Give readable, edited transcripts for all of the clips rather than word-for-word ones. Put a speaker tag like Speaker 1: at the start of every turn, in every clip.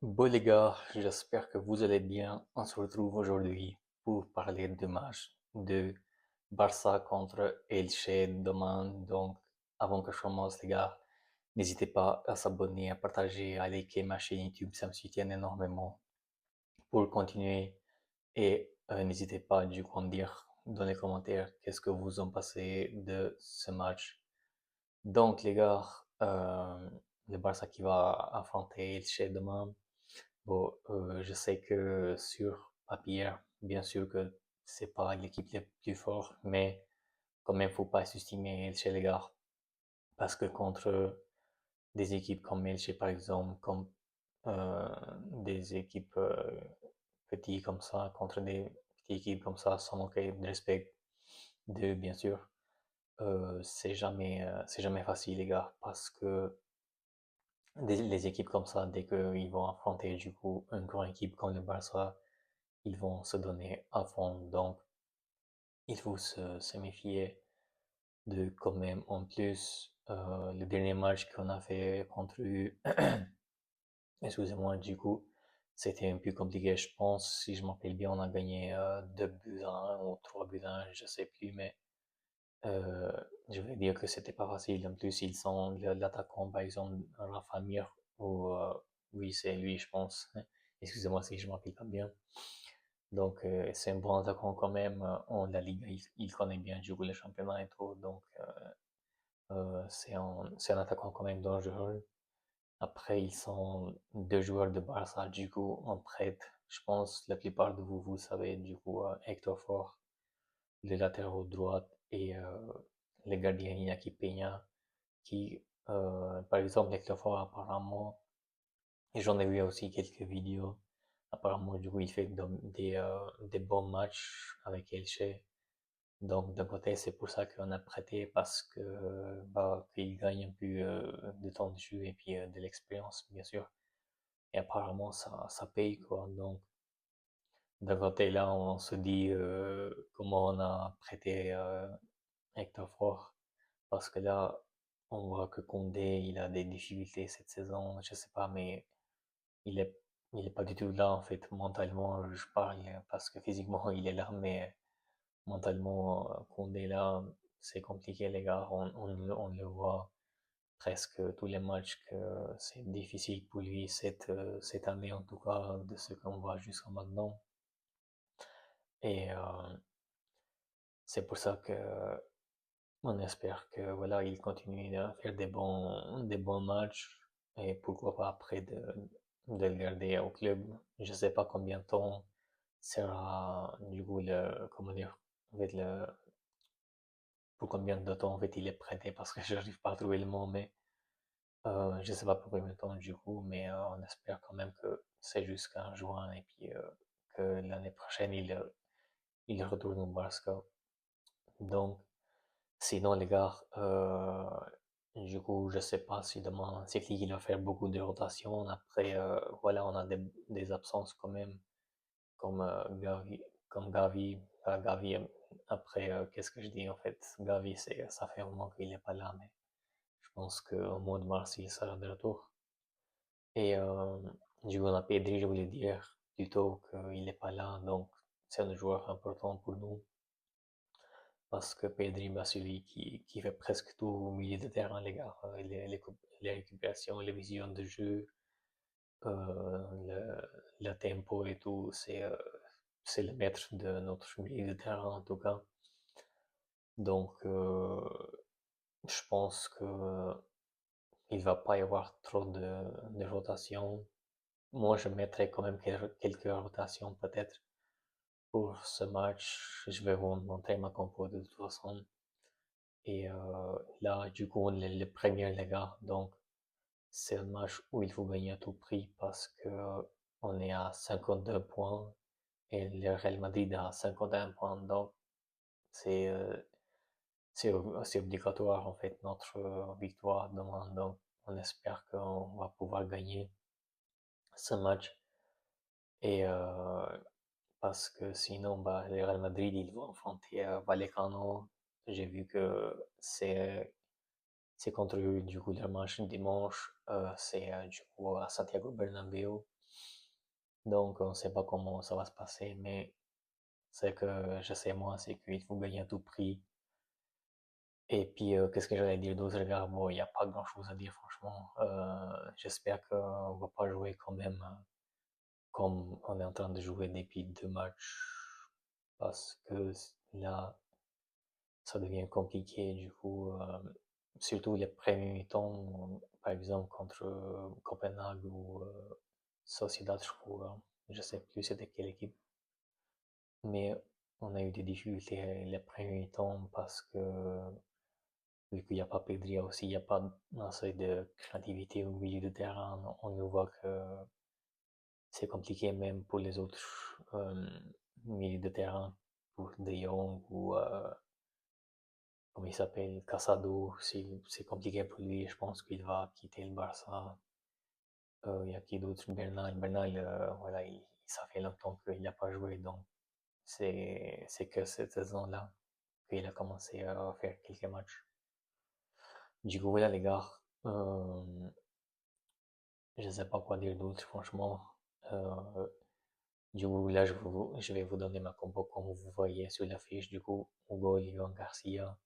Speaker 1: Bon les gars, j'espère que vous allez bien. On se retrouve aujourd'hui pour parler du match de Barça contre Elche demain. Donc, avant que je commence les gars, n'hésitez pas à s'abonner, à partager, à liker ma chaîne YouTube, ça me soutient énormément pour continuer. Et n'hésitez pas du coup à me dire dans les commentaires qu'est-ce que vous en pensez de ce match. Donc les gars, le Barça qui va affronter Elche demain. Bon, je sais que sur papier, bien sûr que c'est pas l'équipe la plus forte, mais quand même, faut pas sous-estimer Elche, les gars. Parce que contre des équipes comme Elche, par exemple, comme euh, des équipes petites comme ça, contre des petites équipes comme ça, sans manquer de respect de, bien sûr, c'est jamais facile, les gars, parce que les équipes comme ça, dès qu'ils vont affronter du coup une grande équipe comme le Barça, ils vont se donner à fond. Donc, il faut se méfier de quand même. En plus, le dernier match qu'on a fait contre eux, excusez-moi, du coup, c'était un peu compliqué, je pense. Si je m'en rappelle bien, on a gagné 2 buts à 1 ou 3 buts à 1, je sais plus, mais euh, je vais dire que c'était pas facile. En plus, ils sont l'attaquant, par exemple, Rafa Mir, ou oui, c'est lui, je pense. Excusez-moi si je m'en rappelle pas bien. Donc, c'est un bon attaquant quand même. En La Liga, il connaît bien du coup le championnat et tout. Donc, c'est un attaquant quand même dangereux. Après, ils sont deux joueurs de Barça, du coup, en prête. Je pense la plupart de vous, vous savez, du coup, Hector Fort, le latéral droit, et le gardien Iñaki Peña, qui, par exemple, Hector Fort, apparemment, et j'en ai vu aussi quelques vidéos. Apparemment, du coup, il fait des bons matchs avec Elche. Donc, d'un côté, c'est pour ça qu'on a prêté parce que, bah, qu'il gagne un peu de temps de jeu et puis de l'expérience, bien sûr. Et apparemment, ça paye, quoi. Donc, d'un côté, là, on se dit comment on a prêté Hector Fort. Parce que là, on voit que Condé, il a des difficultés cette saison. Je sais pas, mais il est, il est pas du tout là, en fait, mentalement, je parle, parce que physiquement, il est là, mais mentalement, Condé là, c'est compliqué, les gars. On le voit presque tous les matchs que c'est difficile pour lui cette année, en tout cas, de ce qu'on voit jusqu'à maintenant. Et c'est pour ça que on espère que voilà, il continue à faire des bons matchs et pourquoi pas après de le garder au club. Je sais pas combien de temps sera du coup comment dire, en fait, pour combien de temps en fait il est prêté parce que je n'arrive pas à trouver le mot, mais je sais pas pour combien de temps du coup, mais on espère quand même que c'est jusqu'en juin et puis que l'année prochaine il retourne au Barça. Donc, sinon les gars, du coup, je sais pas si demain c'est qui va faire beaucoup de rotation. Après, voilà, on a des absences quand même, comme Gavi, Gavi. Après, qu'est-ce que je dis en fait? Gavi, ça fait un moment qu'il n'est pas là, mais je pense qu'au mois de mars, il sera de retour. Et du coup, on a Pedri, je voulais dire plutôt qu'il n'est pas là, donc c'est un joueur important pour nous. Parce que Pedri, bah, celui qui fait presque tout au milieu de terrain, les gars. Les récupérations, les visions de jeu, le tempo et tout, c'est le maître de notre milieu de terrain en tout cas. Donc, je pense que il va pas y avoir trop de rotation. Moi, je mettrais quand même quelques rotations peut-être pour ce match. Je vais vous montrer ma compo de toute façon. Et là, du coup, les premiers, les gars, donc c'est un match où il faut gagner à tout prix parce que on est à 52 points et le Real Madrid a 51 points. Donc, c'est euh, c'est obligatoire en fait notre victoire demain. Donc, on espère qu'on va pouvoir gagner ce match. Et parce que sinon, bah, le Real Madrid, ils vont affronter Vallecano. J'ai vu que c'est contre eux, du coup, le match dimanche. C'est du coup à Santiago Bernabéu. Donc, on ne sait pas comment ça va se passer, mais c'est que je sais moi, c'est qu'il faut gagner à tout prix. Et puis, qu'est-ce que j'allais dire d'autre? Regarde, bon, il n'y a pas grand-chose à dire, franchement. J'espère qu'on va pas jouer quand même comme on est en train de jouer depuis 2 matchs, parce que là, ça devient compliqué, du coup, surtout les premiers temps, par exemple, contre Copenhague ou Sociedad, je crois. Je sais plus c'était quelle équipe. Mais on a eu des difficultés les premiers temps parce que vu qu'il n'y a pas Pedri aussi, il n'y a pas assez de créativité au milieu de terrain. On nous voit que c'est compliqué même pour les autres milieux de terrain, pour De Jong ou comment il s'appelle, Casado. C'est compliqué pour lui. Je pense qu'il va quitter le Barça. Il y a qui d'autre? Bernal. Bernal, voilà, ça fait longtemps qu'il n'a pas joué, donc c'est que cette saison-là qu'il a commencé à faire quelques matchs. Du coup, voilà les gars, je ne sais pas quoi dire d'autre, franchement. Euh, du coup, là, je vais vous donner ma compo comme vous voyez sur l'affiche. Du coup, Hugo, Lyon, Garcia.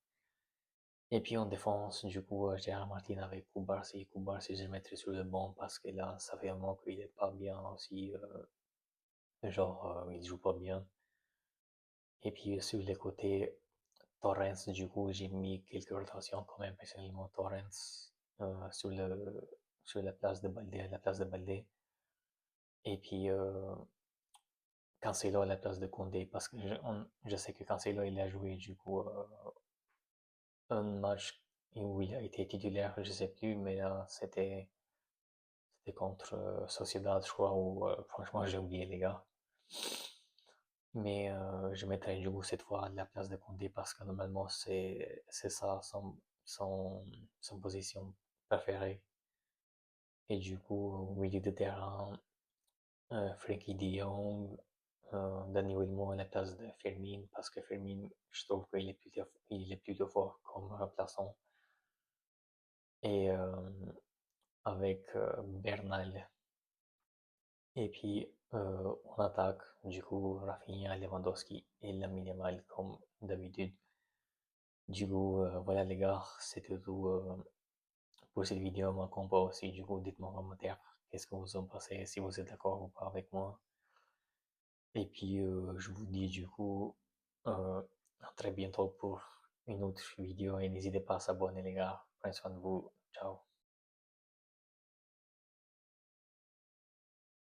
Speaker 1: Et puis en défense, du coup, Gérard Martin avec Koubarsi. Koubarsi, je le mettrai sur le banc parce que là, ça fait un moment qu'il est pas bien aussi. Genre, il joue pas bien. Et puis sur les côtés, Torrens, du coup, j'ai mis quelques rotations quand même, personnellement, Torrens sur la place de Baldé, à la place de Baldé. Et puis Cancelo à la place de Koundé, parce que je sais que Cancelo, il a joué, du coup, un match où il a été titulaire, je sais plus, mais là, c'était contre Sociedad, je crois, ou franchement, j'ai oublié, les gars. Mais je mettrai du coup cette fois à la place de Koundé parce que normalement c'est ça son, son position préférée. Et du coup, au milieu de terrain, Frenkie de Jong, Dani Olmo à la place de Fermin parce que Fermin, je trouve il est plutôt fort comme remplaçant. Et avec Bernal. Et puis on attaque, du coup, Rafinha, Lewandowski et Lamine Yamal comme d'habitude. Du coup, voilà les gars, c'était tout pour cette vidéo, mon combat aussi. Du coup, dites-moi en commentaire qu'est-ce que vous en pensez, si vous êtes d'accord ou pas avec moi. Et puis, je vous dis du coup à très bientôt pour une autre vidéo et n'hésitez pas à s'abonner les gars. Prenez soin de vous. Ciao.